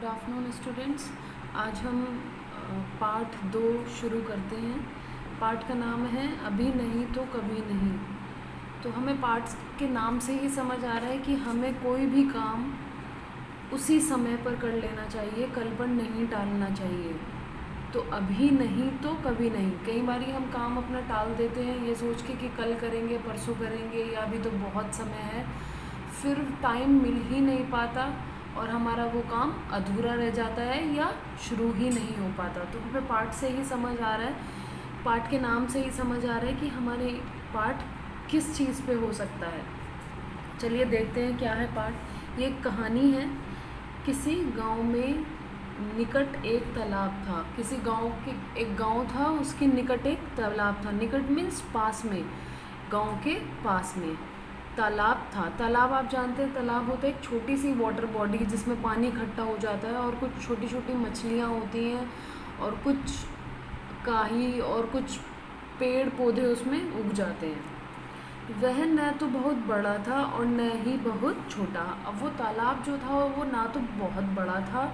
Good afternoon students. आज हम part 2 शुरू करते हैं। पार्ट का नाम है अभी नहीं तो कभी नहीं। तो हमें पार्ट्स के नाम से ही समझ आ रहा है कि हमें कोई भी काम उसी समय पर कर लेना चाहिए, कल पर नहीं टालना चाहिए। तो अभी नहीं तो कभी नहीं। कई बार हम काम अपना टाल देते हैं ये सोच के कि कल करेंगे, परसों करेंगे, या अभी तो बहुत समय है, फिर टाइम मिल ही नहीं पाता और हमारा वो काम अधूरा रह जाता है या शुरू ही नहीं हो पाता। तो हमें पार्ट से ही समझ आ रहा है, पार्ट के नाम से ही समझ आ रहा है कि हमारे पार्ट किस चीज़ पे हो सकता है। चलिए देखते हैं क्या है पार्ट। ये एक कहानी है। किसी गांव में निकट एक तालाब था। किसी गांव के एक गांव था, उसके निकट एक तालाब था। निकट मीन्स पास में, गांव के पास में तालाब था। तालाब आप जानते हैं, तालाब होता है एक छोटी सी वाटर बॉडी जिसमें पानी इकट्ठा हो जाता है और कुछ छोटी छोटी मछलियाँ होती हैं और कुछ काही और कुछ पेड़ पौधे उसमें उग जाते हैं। वह न तो बहुत बड़ा था और न ही बहुत छोटा। अब वो तालाब जो था वो ना तो बहुत बड़ा था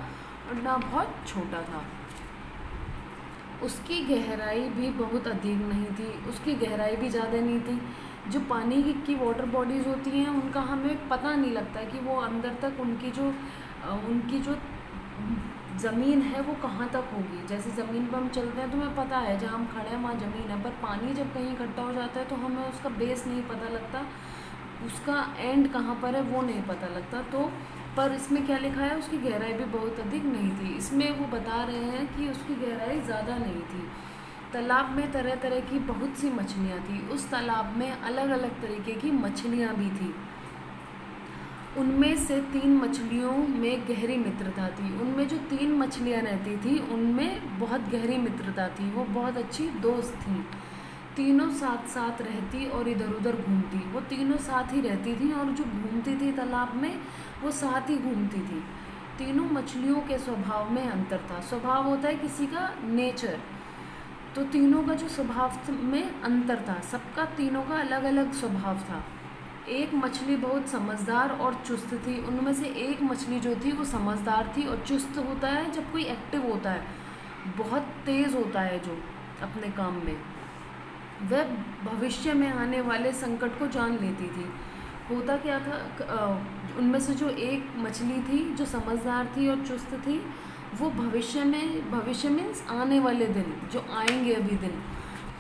और ना बहुत छोटा था। उसकी गहराई भी बहुत अधिक नहीं थी, उसकी गहराई भी ज़्यादा नहीं थी। जो पानी की वाटर बॉडीज़ होती हैं उनका हमें पता नहीं लगता कि वो अंदर तक उनकी जो ज़मीन है वो कहाँ तक होगी। जैसे ज़मीन पर हम चलते हैं तो हमें पता है जहाँ हम खड़े हैं वहाँ ज़मीन है, पर पानी जब कहीं इकट्ठा हो जाता है तो हमें उसका बेस नहीं पता लगता, उसका एंड कहाँ पर है वो नहीं पता लगता। तो पर इसमें क्या लिखा है, उसकी गहराई भी बहुत अधिक नहीं थी। इसमें वो बता रहे हैं कि उसकी गहराई ज़्यादा नहीं थी। तालाब में तरह तरह की बहुत सी मछलियाँ थी। उस तालाब में अलग अलग तरीके की मछलियाँ भी थी। उनमें से 3 मछलियों में गहरी मित्रता थी। उनमें जो 3 मछलियाँ रहती थी उनमें बहुत गहरी मित्रता थी, वो बहुत अच्छी दोस्त थीं। तीनों साथ साथ रहती और इधर उधर घूमती। वो तीनों साथ ही रहती थी और जो घूमती थी तालाब में वो साथ ही घूमती थी। तीनों मछलियों के स्वभाव में अंतर था। स्वभाव होता है किसी का नेचर, तो तीनों का जो स्वभाव में अंतर था। सबका तीनों का अलग अलग स्वभाव था। एक मछली बहुत समझदार और चुस्त थी। उनमें से एक मछली जो थी वो समझदार थी और चुस्त होता है जब कोई एक्टिव होता है, बहुत तेज़ होता है जो अपने काम में। वह भविष्य में आने वाले संकट को जान लेती थी। होता क्या था, उनमें से जो एक मछली थी जो समझदार थी और चुस्त थी, वो भविष्य मीन्स आने वाले दिन जो आएंगे अभी दिन,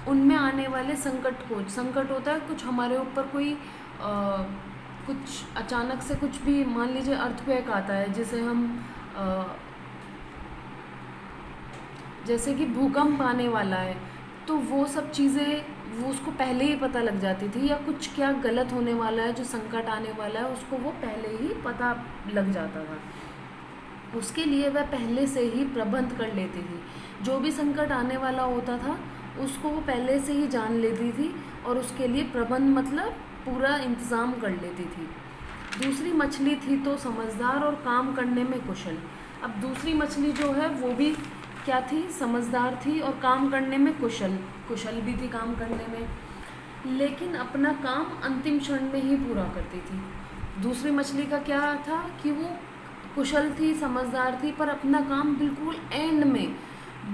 उनमें आने वाले संकट होता है कुछ हमारे ऊपर कोई कुछ अचानक से कुछ भी, मान लीजिए अर्थक्वेक आता है जिसे हम जैसे कि भूकंप आने वाला है, तो वो सब चीज़ें वो उसको पहले ही पता लग जाती थी। या कुछ क्या गलत होने वाला है, जो संकट आने वाला है उसको वो पहले ही पता लग जाता था। उसके लिए वह पहले से ही प्रबंध कर लेती थी। जो भी संकट आने वाला होता था उसको वो पहले से ही जान लेती थी और उसके लिए प्रबंध मतलब पूरा इंतज़ाम कर लेती थी। दूसरी मछली थी तो समझदार और काम करने में कुशल। अब दूसरी मछली जो है वो भी क्या थी, समझदार थी और काम करने में कुशल भी थी काम करने में, लेकिन अपना काम अंतिम क्षण में ही पूरा करती थी। दूसरी मछली का क्या था कि वो कुशल थी, समझदार थी, पर अपना काम बिल्कुल एंड में,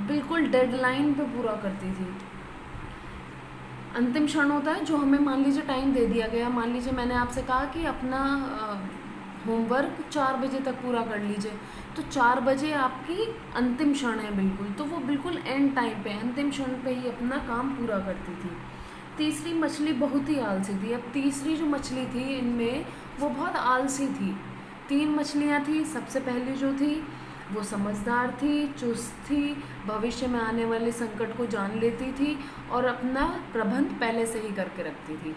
बिल्कुल डेडलाइन पे पूरा करती थी। अंतिम क्षण होता है जो हमें, मान लीजिए टाइम दे दिया गया, मान लीजिए मैंने आपसे कहा कि अपना होमवर्क 4 बजे तक पूरा कर लीजिए, तो 4 बजे आपकी अंतिम क्षण है बिल्कुल, तो वो बिल्कुल एंड टाइम पे, अंतिम क्षण पे ही अपना काम पूरा करती थी। तीसरी मछली बहुत ही आलसी थी। अब तीसरी जो मछली थी इनमें वो बहुत आलसी थी। 3 मछलियाँ थी। सबसे पहली जो थी वो समझदार थी, चुस्त थी, भविष्य में आने वाले संकट को जान लेती थी और अपना प्रबंध पहले से ही करके रखती थी।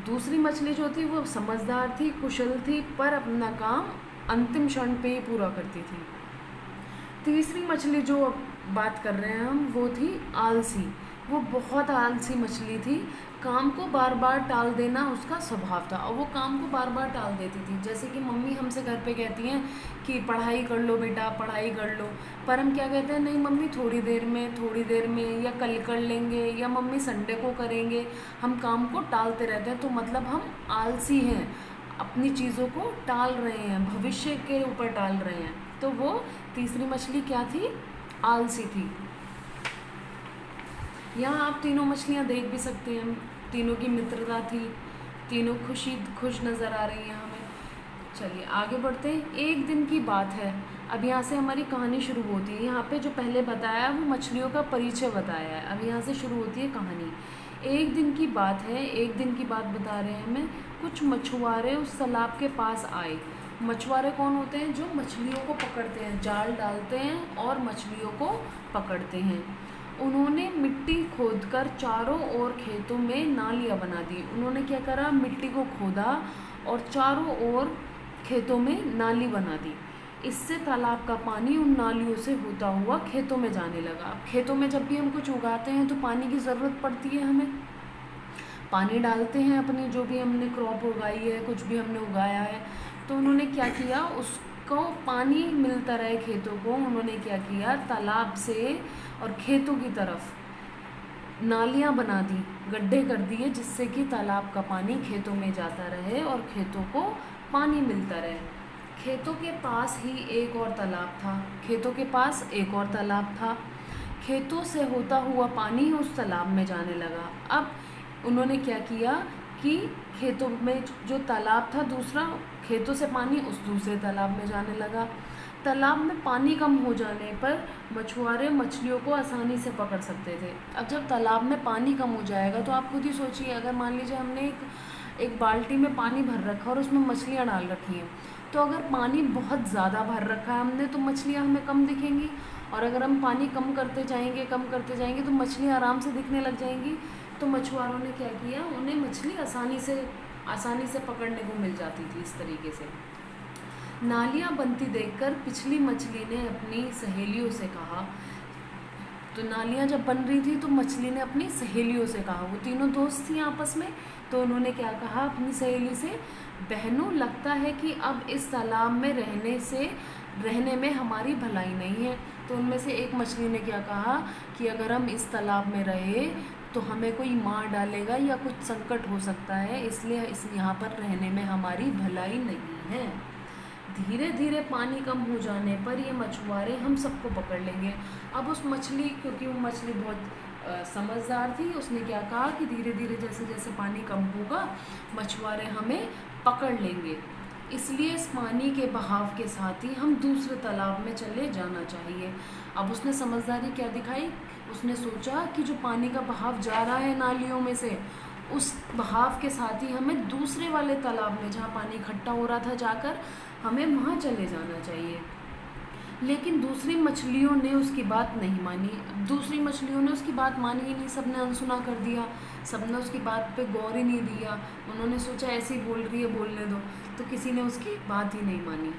दूसरी मछली जो थी वो समझदार थी, कुशल थी, पर अपना काम अंतिम क्षण पे ही पूरा करती थी। तीसरी मछली जो बात कर रहे हैं हम वो थी आलसी। वो बहुत आलसी मछली थी। काम को बार बार टाल देना उसका स्वभाव था और वो काम को बार बार टाल देती थी। जैसे कि मम्मी हमसे घर पे कहती हैं कि पढ़ाई कर लो बेटा, पढ़ाई कर लो, पर हम क्या कहते हैं, नहीं मम्मी थोड़ी देर में, या कल कर लेंगे, या मम्मी संडे को करेंगे। हम काम को टालते रहते हैं, तो मतलब हम आलसी हैं, अपनी चीज़ों को टाल रहे हैं, भविष्य के ऊपर टाल रहे हैं। तो वो तीसरी मछली क्या थी? आलसी थी। यहाँ आप तीनों मछलियाँ देख भी सकते हैं, तीनों की मित्रता थी, तीनों खुश नज़र आ रही हैं हमें। चलिए आगे बढ़ते हैं। एक दिन की बात है। अब यहाँ से हमारी कहानी शुरू होती है। यहाँ पे जो पहले बताया वो मछलियों का परिचय बताया है, अब यहाँ से शुरू होती है कहानी। एक दिन की बात है, एक दिन की बात बता रहे हैं हमें। कुछ मछुआरे उस तालाब के पास आए। मछुआरे कौन होते हैं? जो मछलियों को पकड़ते हैं, जाल डालते हैं और मछलियों को पकड़ते हैं। उन्होंने मिट्टी खोदकर चारों ओर खेतों में नालियाँ बना दी। उन्होंने क्या करा? मिट्टी को खोदा और चारों ओर खेतों में नाली बना दी। इससे तालाब का पानी उन नालियों से होता हुआ खेतों में जाने लगा। अब खेतों में जब भी हम कुछ उगाते हैं तो पानी की ज़रूरत पड़ती है, हमें पानी डालते हैं अपनी जो भी हमने क्रॉप उगाई है, कुछ भी हमने उगाया है। तो उन्होंने क्या किया? उसको पानी मिलता रहे खेतों को, उन्होंने क्या किया? तालाब से और खेतों की तरफ नालियाँ बना दी, गड्ढे कर दिए, जिससे कि तालाब का पानी खेतों में जाता रहे और खेतों को पानी मिलता रहे। खेतों के पास ही एक और तालाब था। खेतों के पास एक और तालाब था। खेतों से होता हुआ पानी उस तालाब में जाने लगा। अब उन्होंने क्या किया कि खेतों में जो तालाब था दूसरा, खेतों से पानी उस दूसरे तालाब में जाने लगा। तालाब में पानी कम हो जाने पर मछुआरे मछलियों को आसानी से पकड़ सकते थे। अब जब तालाब में पानी कम हो जाएगा तो आप खुद ही सोचिए, अगर मान लीजिए हमने एक बाल्टी में पानी भर रखा और उसमें मछलियाँ डाल रखी हैं, तो अगर पानी बहुत ज़्यादा भर रखा है हमने तो मछलियाँ हमें कम दिखेंगी, और अगर हम पानी कम करते जाएंगे तो मछलियाँ आराम से दिखने लग जाएंगी। तो मछुआरों ने क्या किया? उन्हें मछली आसानी से पकड़ने को मिल जाती थी इस तरीके से। नालियाँ बनती देखकर पिछली मछली ने अपनी सहेलियों से कहा, तो नालियाँ जब बन रही थी तो मछली ने अपनी सहेलियों से कहा, वो तीनों दोस्त थी आपस में, तो उन्होंने क्या कहा अपनी सहेली से? बहनों, लगता है कि अब इस तालाब में रहने में हमारी भलाई नहीं है। तो उनमें से एक मछली ने क्या कहा कि अगर हम इस तालाब में रहे तो हमें कोई मार डालेगा या कुछ संकट हो सकता है, इसलिए यहाँ पर रहने में हमारी भलाई नहीं है। धीरे धीरे पानी कम हो जाने पर ये मछुआरे हम सबको पकड़ लेंगे। अब उस मछली, क्योंकि वो मछली बहुत समझदार थी, उसने क्या कहा कि धीरे धीरे जैसे जैसे पानी कम होगा मछुआरे हमें पकड़ लेंगे, इसलिए इस पानी के बहाव के साथ ही हम दूसरे तालाब में चले जाना चाहिए। अब उसने समझदारी क्या दिखाई? उसने सोचा कि जो पानी का बहाव जा रहा है नालियों में से, उस बहाव के साथ ही हमें दूसरे वाले तालाब में जहाँ पानी इकट्ठा हो रहा था जाकर हमें वहाँ चले जाना चाहिए। लेकिन दूसरी मछलियों ने उसकी बात नहीं मानी। दूसरी मछलियों ने उसकी बात मानी ही नहीं, सबने अनसुना कर दिया, सबने उसकी बात पे गौर ही नहीं दिया। उन्होंने सोचा ऐसे ही बोल रही है, बोलने दो, तो किसी ने उसकी बात ही नहीं मानी।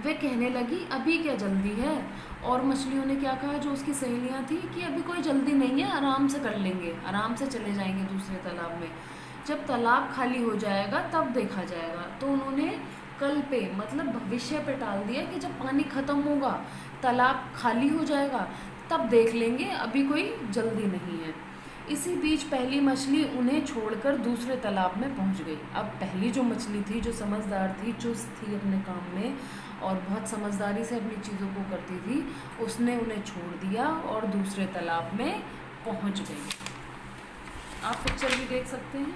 वे कहने लगी, अभी क्या जल्दी है? और मछलियों ने क्या कहा, जो उसकी सहेलियाँ थी, कि अभी कोई जल्दी नहीं है, आराम से कर लेंगे, आराम से चले जाएंगे दूसरे तालाब में, जब तालाब खाली हो जाएगा तब देखा जाएगा। तो उन्होंने कल पे, मतलब भविष्य पे टाल दिया कि जब पानी ख़त्म होगा, तालाब खाली हो जाएगा, तब देख लेंगे, अभी कोई जल्दी नहीं है। इसी बीच पहली मछली उन्हें छोड़कर दूसरे तालाब में पहुंच गई। अब पहली जो मछली थी, जो समझदार थी, चुस्त थी अपने काम में और बहुत समझदारी से अपनी चीज़ों को करती थी, उसने उन्हें छोड़ दिया और दूसरे तालाब में पहुंच गई। आप पिक्चर भी देख सकते हैं।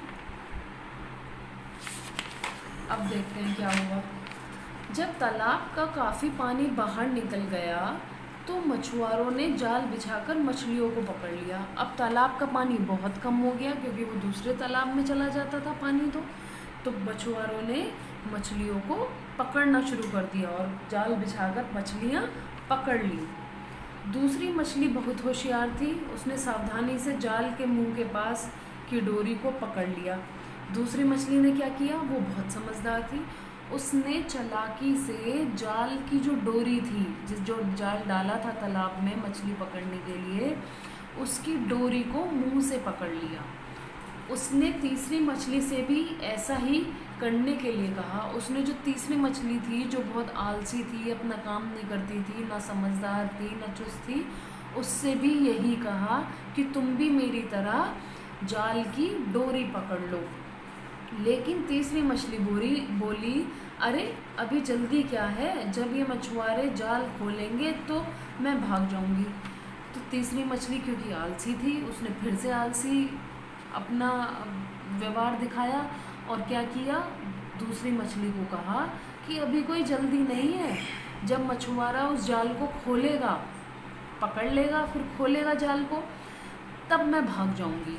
अब देखते हैं क्या हुआ। जब तालाब का काफ़ी पानी बाहर निकल गया तो मछुआरों ने जाल बिछाकर मछलियों को पकड़ लिया। अब तालाब का पानी बहुत कम हो गया क्योंकि वो दूसरे तालाब में चला जाता था पानी, तो मछुआरों ने मछलियों को पकड़ना शुरू कर दिया और जाल बिछाकर मछलियाँ पकड़ ली। दूसरी मछली बहुत होशियार थी, उसने सावधानी से जाल के मुंह के पास की डोरी को पकड़ लिया। दूसरी मछली ने क्या किया, वो बहुत समझदार थी, उसने चालाकी से जाल की जो डोरी थी, जो जाल डाला था तालाब में मछली पकड़ने के लिए, उसकी डोरी को मुंह से पकड़ लिया। उसने तीसरी मछली से भी ऐसा ही करने के लिए कहा। उसने जो तीसरी मछली थी, जो बहुत आलसी थी, अपना काम नहीं करती थी, ना समझदार थी, ना चुस्त थी, उससे भी यही कहा कि तुम भी मेरी तरह जाल की डोरी पकड़ लो। लेकिन तीसरी मछली बोली, अरे अभी जल्दी क्या है, जब ये मछुआरे जाल खोलेंगे तो मैं भाग जाऊंगी। तो तीसरी मछली क्योंकि आलसी थी, उसने फिर से आलसी अपना व्यवहार दिखाया और क्या किया, दूसरी मछली को कहा कि अभी कोई जल्दी नहीं है, जब मछुआरा उस जाल को खोलेगा, पकड़ लेगा, फिर खोलेगा जाल को, तब मैं भाग जाऊंगी।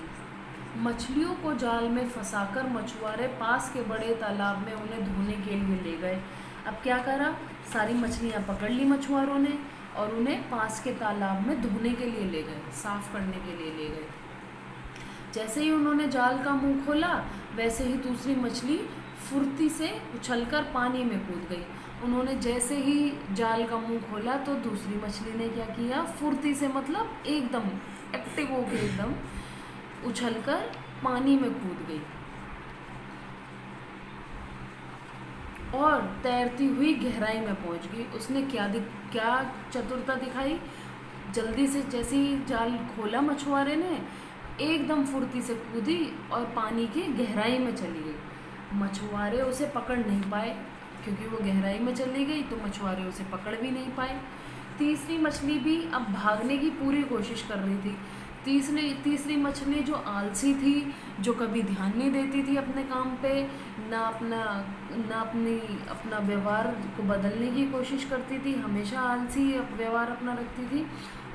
मछलियों को जाल में फंसाकर मछुआरे पास के बड़े तालाब में उन्हें धोने के लिए ले गए। अब क्या करा, सारी मछलियां पकड़ ली मछुआरों ने और उन्हें पास के तालाब में धोने के लिए ले गए, साफ करने के लिए ले गए। जैसे ही उन्होंने जाल का मुंह खोला, वैसे ही दूसरी मछली फुर्ती से उछलकर पानी में कूद गई। उन्होंने जैसे ही जाल का मुंह खोला तो दूसरी मछली ने क्या किया, फुर्ती से मतलब एकदम एक्टिव हो गई, एकदम उछलकर पानी में कूद गई और तैरती हुई गहराई में पहुंच गई। उसने क्या चतुरता दिखाई, जल्दी से जैसे ही जाल खोला मछुआरे ने, एकदम फुर्ती से कूदी और पानी की गहराई में चली गई। मछुआरे उसे पकड़ नहीं पाए, क्योंकि वो गहराई में चली गई तो मछुआरे उसे पकड़ भी नहीं पाए। तीसरी मछली भी अब भागने की पूरी कोशिश कर रही थी। तीसरी मछली जो आलसी थी, जो कभी ध्यान नहीं देती थी अपने काम पे, ना अपना व्यवहार को बदलने की कोशिश करती थी, हमेशा आलसी व्यवहार अपना रखती थी,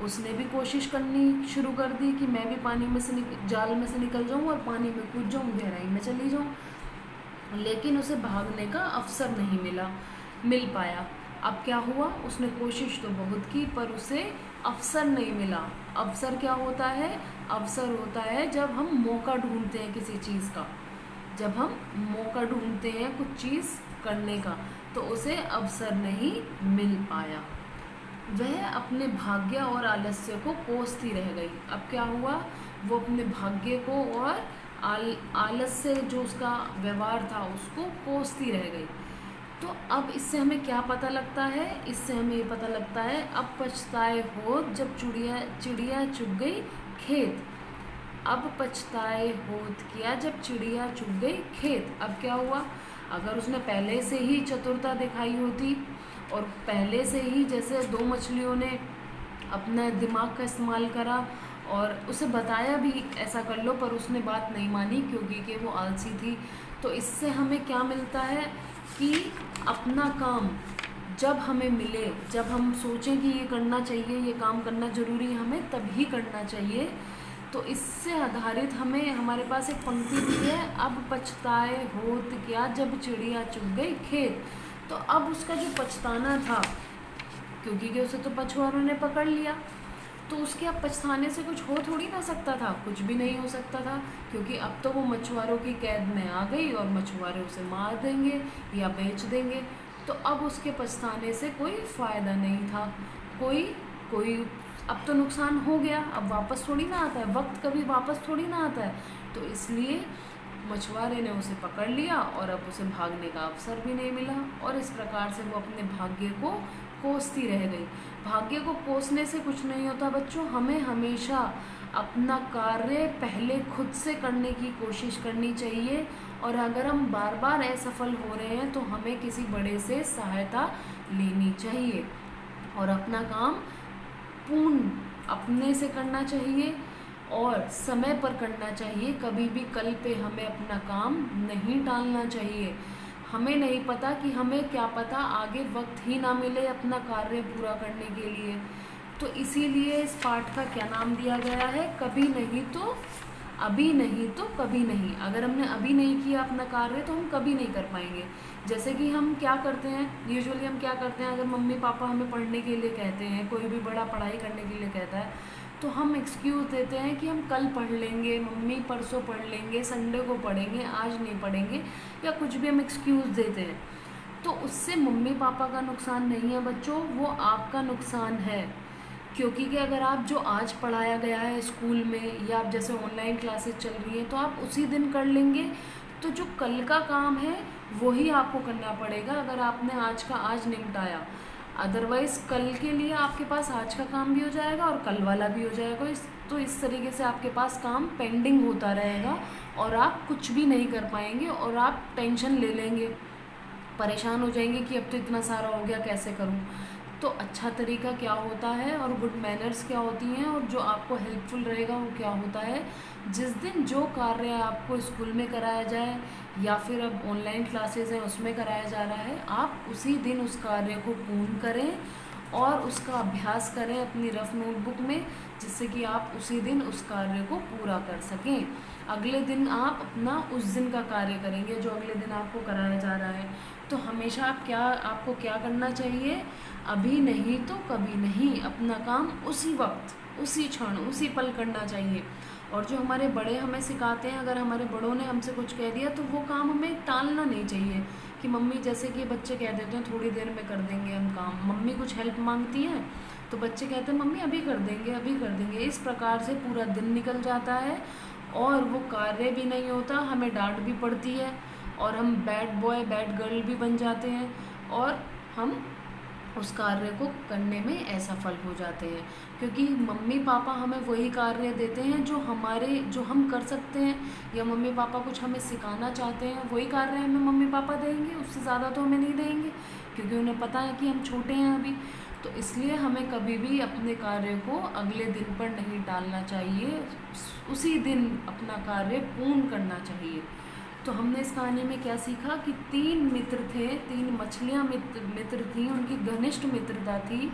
उसने भी कोशिश करनी शुरू कर दी कि मैं भी पानी में से जाल में से निकल जाऊं और पानी में कूद जाऊं, गहराई में चली जाऊं। लेकिन उसे भागने का अवसर नहीं मिल पाया। अब क्या हुआ, उसने कोशिश तो बहुत की पर उसे अवसर नहीं मिला। अवसर क्या होता है, अवसर होता है जब हम मौका ढूंढते हैं किसी चीज़ का, जब हम मौका ढूंढते हैं कुछ चीज़ करने का, तो उसे अवसर नहीं मिल पाया। वह अपने भाग्य और आलस्य को कोसती रह गई। अब क्या हुआ, वो अपने भाग्य को और आलस्य जो उसका व्यवहार था उसको कोसती रह गई। तो अब इससे हमें क्या पता लगता है, इससे हमें ये पता लगता है, अब पछताए हो जब चिड़िया चुग गई खेत। अब पछताए होत किया जब चिड़िया चुग गई खेत। अब क्या हुआ, अगर उसने पहले से ही चतुरता दिखाई होती और पहले से ही जैसे दो मछलियों ने अपना दिमाग का इस्तेमाल करा और उसे बताया भी ऐसा कर लो, पर उसने बात नहीं मानी क्योंकि वो आलसी थी। तो इससे हमें क्या मिलता है कि अपना काम जब हमें मिले, जब हम सोचें कि ये करना चाहिए, ये काम करना ज़रूरी है, हमें तभी करना चाहिए। तो इससे आधारित हमें हमारे पास एक पंक्ति दी है, अब पछताए होत क्या जब चिड़िया चुग गई खेत। तो अब उसका जो पछताना था, क्योंकि उसे तो मछुआरों ने पकड़ लिया, तो उसके अब पछताने से कुछ हो थोड़ी ना सकता था, कुछ भी नहीं हो सकता था, क्योंकि अब तो वो मछुआरों की कैद में आ गई और मछुआरे उसे मार देंगे या बेच देंगे। तो अब उसके पछताने से कोई फ़ायदा नहीं था, कोई अब तो नुकसान हो गया, अब वापस थोड़ी ना आता है, वक्त कभी वापस थोड़ी ना आता है। तो इसलिए मछुआरे ने उसे पकड़ लिया और अब उसे भागने का अवसर भी नहीं मिला और इस प्रकार से वो अपने भाग्य को कोसती रह गई। भाग्य को कोसने से कुछ नहीं होता बच्चों, हमें हमेशा अपना कार्य पहले खुद से करने की कोशिश करनी चाहिए और अगर हम बार बार असफल हो रहे हैं तो हमें किसी बड़े से सहायता लेनी चाहिए और अपना काम पूर्ण अपने से करना चाहिए और समय पर करना चाहिए। कभी भी कल पे हमें अपना काम नहीं टालना चाहिए। हमें नहीं पता कि हमें क्या पता आगे वक्त ही ना मिले अपना कार्य पूरा करने के लिए। तो इसीलिए इस पाठ का क्या नाम दिया गया है, कभी नहीं तो अभी नहीं तो कभी नहीं। अगर हमने अभी नहीं किया अपना कार्य तो हम कभी नहीं कर पाएंगे। जैसे कि हम क्या करते हैं, यूजुअली हम क्या करते हैं, अगर मम्मी पापा हमें पढ़ने के लिए कहते हैं, कोई भी बड़ा पढ़ाई करने के लिए कहता है, तो हम एक्सक्यूज़ देते हैं कि हम कल पढ़ लेंगे, मम्मी परसों पढ़ लेंगे, संडे को पढ़ेंगे, आज नहीं पढ़ेंगे, या कुछ भी हम एक्सक्यूज़ देते हैं। तो उससे मम्मी पापा का नुकसान नहीं है बच्चों, वो आपका नुकसान है। क्योंकि कि अगर आप जो आज पढ़ाया गया है स्कूल में या आप जैसे ऑनलाइन क्लासेस चल रही हैं तो आप उसी दिन कर लेंगे, तो जो कल का काम है वही आपको करना पड़ेगा अगर आपने आज का आज निपटाया। अदरवाइज़ कल के लिए आपके पास आज का काम भी हो जाएगा और कल वाला भी हो जाएगा। तो इस तरीके से आपके पास काम पेंडिंग होता रहेगा और आप कुछ भी नहीं कर पाएंगे और आप टेंशन ले लेंगे परेशान हो जाएंगे कि अब तो इतना सारा हो गया, कैसे करूँ। तो अच्छा तरीका क्या होता है और गुड मैनर्स क्या होती हैं और जो आपको हेल्पफुल रहेगा वो क्या होता है, जिस दिन जो कार्य आपको स्कूल में कराया जाए या फिर अब ऑनलाइन क्लासेस हैं उसमें कराया जा रहा है, आप उसी दिन उस कार्य को पूर्ण करें और उसका अभ्यास करें अपनी रफ नोटबुक में, जिससे कि आप उसी दिन उस कार्य को पूरा कर सकें। अगले दिन आप अपना उस दिन का कार्य करेंगे जो अगले दिन आपको कराया जा रहा है। तो हमेशा आपको क्या करना चाहिए, अभी नहीं तो कभी नहीं, अपना काम उसी वक्त, उसी क्षण, उसी पल करना चाहिए। और जो हमारे बड़े हमें सिखाते हैं, अगर हमारे बड़ों ने हमसे कुछ कह दिया तो वो काम हमें टालना नहीं चाहिए कि मम्मी, जैसे कि बच्चे कह देते हैं थोड़ी देर में कर देंगे हम काम, मम्मी कुछ हेल्प मांगती हैं तो बच्चे कहते हैं मम्मी अभी कर देंगे, अभी कर देंगे। इस प्रकार से पूरा दिन निकल जाता है और वो कार्य भी नहीं होता, हमें डांट भी पड़ती है और हम बैड बॉय बैड गर्ल भी बन जाते हैं और हम उस कार्य को करने में असफल हो जाते हैं, क्योंकि मम्मी पापा हमें वही कार्य देते हैं जो हम कर सकते हैं, या मम्मी पापा कुछ हमें सिखाना चाहते हैं वही कार्य हमें मम्मी पापा देंगे, उससे ज़्यादा तो हमें नहीं देंगे, क्योंकि उन्हें पता है कि हम छोटे हैं अभी। तो इसलिए हमें कभी भी अपने कार्य को अगले दिन पर नहीं टालना चाहिए, उसी दिन अपना कार्य पूर्ण करना चाहिए। तो हमने इस कहानी में क्या सीखा कि 3 मित्र थे, 3 मछलियाँ मित्र थीं, उनकी घनिष्ठ मित्रता थी।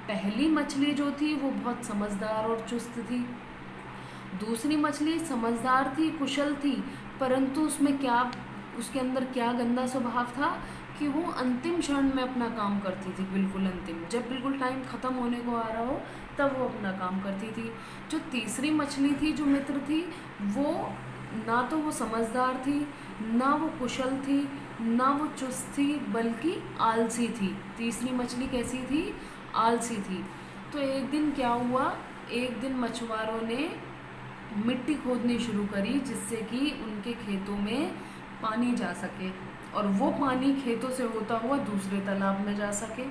पहली मछली जो थी वो बहुत समझदार और चुस्त थी। दूसरी मछली समझदार थी, कुशल थी, परंतु उसके अंदर क्या गंदा स्वभाव था कि वो अंतिम क्षण में अपना काम करती थी, बिल्कुल अंतिम, जब बिल्कुल टाइम ख़त्म होने को आ रहा हो तब वो अपना काम करती थी। जो तीसरी मछली थी, जो मित्र थी, वो ना तो वो समझदार थी, ना वो कुशल थी, ना वो चुस्त थी, बल्कि आलसी थी। तीसरी मछली कैसी थी, आलसी थी। तो एक दिन क्या हुआ, एक दिन मछुआरों ने मिट्टी खोदनी शुरू करी जिससे कि उनके खेतों में पानी जा सके और वो पानी खेतों से होता हुआ दूसरे तालाब में जा सके।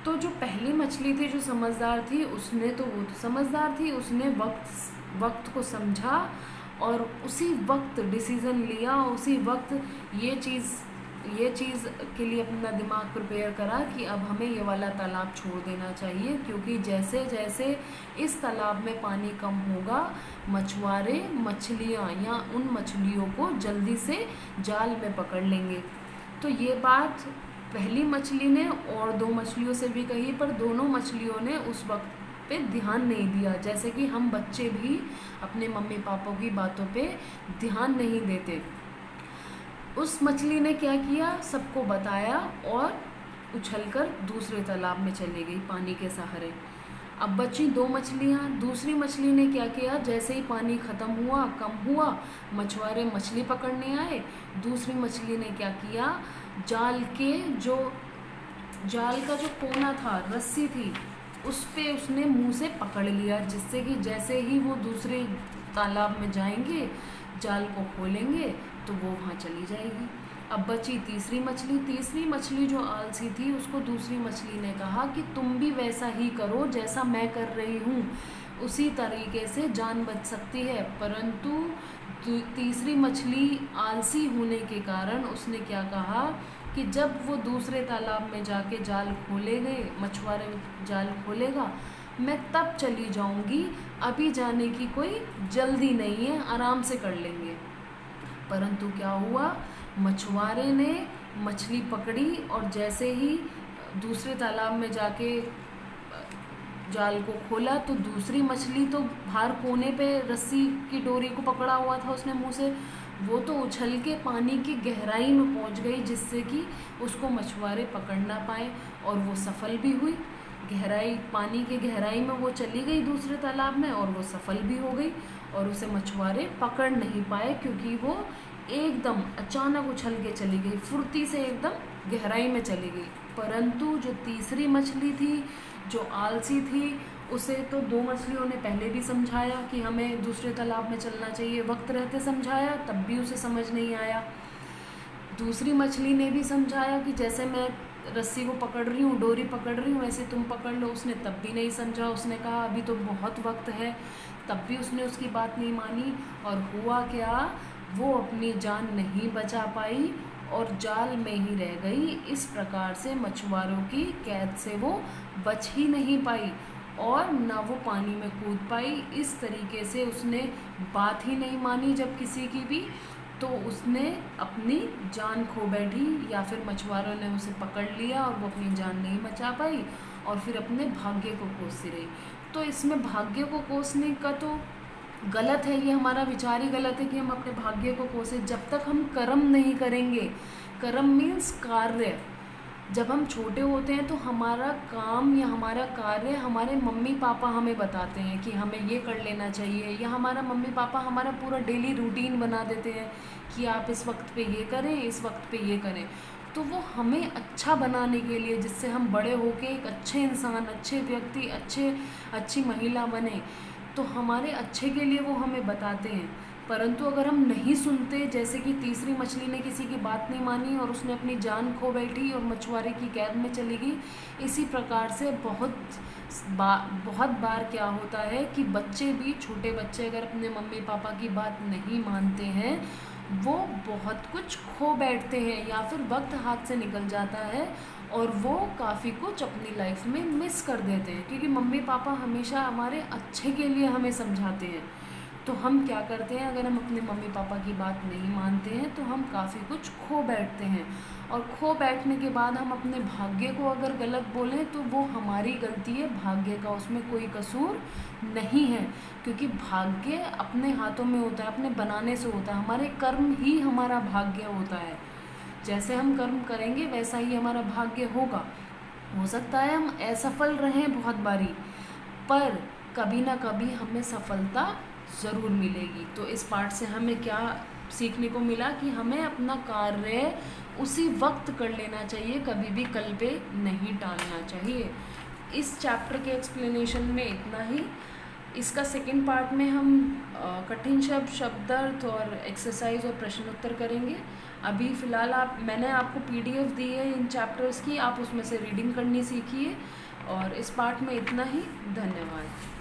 तो जो पहली मछली थी जो समझदार थी, वो तो समझदार थी, उसने वक्त को समझा और उसी वक्त डिसीज़न लिया, उसी वक्त ये चीज़ के लिए अपना दिमाग प्रिपेयर करा कि अब हमें ये वाला तालाब छोड़ देना चाहिए, क्योंकि जैसे जैसे इस तालाब में पानी कम होगा, मछुआरे मछलियाँ या उन मछलियों को जल्दी से जाल में पकड़ लेंगे। तो ये बात पहली मछली ने और 2 मछलियों से भी कही, पर दोनों मछलियों ने उस वक्त पे ध्यान नहीं दिया, जैसे कि हम बच्चे भी अपने मम्मी पापा की बातों पे ध्यान नहीं देते। उस मछली ने क्या किया, सबको बताया और उछलकर दूसरे तालाब में चली गई पानी के सहारे। अब बची 2 मछलियाँ। दूसरी मछली ने क्या किया, जैसे ही पानी ख़त्म हुआ, कम हुआ, मछुआरे मछली पकड़ने आए। दूसरी मछली ने क्या किया, जाल का जो कोना था, रस्सी थी, उस पे उसने मुंह से पकड़ लिया, जिससे कि जैसे ही वो दूसरे तालाब में जाएंगे, जाल को खोलेंगे तो वो वहाँ चली जाएगी। अब बची तीसरी मछली जो आलसी थी, उसको दूसरी मछली ने कहा कि तुम भी वैसा ही करो जैसा मैं कर रही हूँ, उसी तरीके से जान बच सकती है। परंतु तीसरी मछली आलसी होने के कारण उसने क्या कहा कि जब वो दूसरे तालाब में जाके मछुआरे जाल खोलेगा, मैं तब चली जाऊंगी, अभी जाने की कोई जल्दी नहीं है, आराम से कर लेंगे। परंतु क्या हुआ, मछुआरे ने मछली पकड़ी और जैसे ही दूसरे तालाब में जाके जाल को खोला तो दूसरी मछली तो बाहर कोने पे रस्सी की डोरी को पकड़ा हुआ था उसने मुंह से, वो तो उछल के पानी की गहराई में पहुंच गई, जिससे कि उसको मछुआरे पकड़ ना पाए, और वो सफल भी हुई। पानी की गहराई में वो चली गई दूसरे तालाब में और वो सफल भी हो गई, और उसे मछुआरे पकड़ नहीं पाए क्योंकि वो एकदम अचानक उछल के चली गई, फुर्ती से एकदम गहराई में चली गई। परंतु जो तीसरी मछली थी, जो आलसी थी, उसे तो 2 मछलियों ने पहले भी समझाया कि हमें दूसरे तालाब में चलना चाहिए, वक्त रहते समझाया, तब भी उसे समझ नहीं आया। दूसरी मछली ने भी समझाया कि जैसे मैं रस्सी को पकड़ रही हूँ, डोरी पकड़ रही हूँ, वैसे तुम पकड़ लो, उसने तब भी नहीं समझा। उसने कहा अभी तो बहुत वक्त है, तब भी उसने उसकी बात नहीं मानी, और हुआ क्या, वो अपनी जान नहीं बचा पाई और जाल में ही रह गई। इस प्रकार से मछुआरों की कैद से वो बच ही नहीं पाई और ना वो पानी में कूद पाई। इस तरीके से उसने बात ही नहीं मानी जब किसी की भी, तो उसने अपनी जान खो बैठी, या फिर मछुआरों ने उसे पकड़ लिया और वो अपनी जान नहीं बचा पाई और फिर अपने भाग्य को कोसती रही। तो इसमें भाग्य को कोसने का तो गलत है, ये हमारा विचार ही गलत है कि हम अपने भाग्य को कोसे। जब तक हम कर्म नहीं करेंगे, कर्म मीन्स कार्य, जब हम छोटे होते हैं तो हमारा काम या हमारा कार्य हमारे मम्मी पापा हमें बताते हैं कि हमें ये कर लेना चाहिए, या हमारा मम्मी पापा हमारा पूरा डेली रूटीन बना देते हैं कि आप इस वक्त पे ये करें, इस वक्त पे ये करें। तो वो हमें अच्छा बनाने के लिए, जिससे हम बड़े होके एक अच्छे इंसान, अच्छे व्यक्ति, अच्छी महिला बने, तो हमारे अच्छे के लिए वो हमें बताते हैं। परंतु अगर हम नहीं सुनते, जैसे कि तीसरी मछली ने किसी की बात नहीं मानी और उसने अपनी जान खो बैठी और मछुआरे की कैद में चली गई, इसी प्रकार से बहुत बार क्या होता है कि बच्चे भी, छोटे बच्चे अगर अपने मम्मी पापा की बात नहीं मानते हैं, वो बहुत कुछ खो बैठते हैं या फिर वक्त हाथ से निकल जाता है और वो काफ़ी कुछ अपनी लाइफ में मिस कर देते हैं, क्योंकि मम्मी पापा हमेशा हमारे अच्छे के लिए हमें समझाते हैं। तो हम क्या करते हैं, अगर हम अपने मम्मी पापा की बात नहीं मानते हैं तो हम काफ़ी कुछ खो बैठते हैं, और खो बैठने के बाद हम अपने भाग्य को अगर गलत बोलें तो वो हमारी गलती है, भाग्य का उसमें कोई कसूर नहीं है, क्योंकि भाग्य अपने हाथों में होता है, अपने बनाने से होता है। हमारे कर्म ही हमारा भाग्य होता है, जैसे हम कर्म करेंगे वैसा ही हमारा भाग्य होगा। हो सकता है हम असफल रहें बहुत बारी, पर कभी ना कभी हमें सफलता ज़रूर मिलेगी। तो इस पार्ट से हमें क्या सीखने को मिला कि हमें अपना कार्य उसी वक्त कर लेना चाहिए, कभी भी कल पे नहीं टालना चाहिए। इस चैप्टर के एक्सप्लेनेशन में इतना ही। इसका सेकंड पार्ट में हम कठिन शब्दार्थ और एक्सरसाइज और प्रश्न उत्तर करेंगे। अभी फ़िलहाल मैंने आपको PDF दी है इन चैप्टर्स की, आप उसमें से रीडिंग करनी सीखिए। और इस पार्ट में इतना ही। धन्यवाद।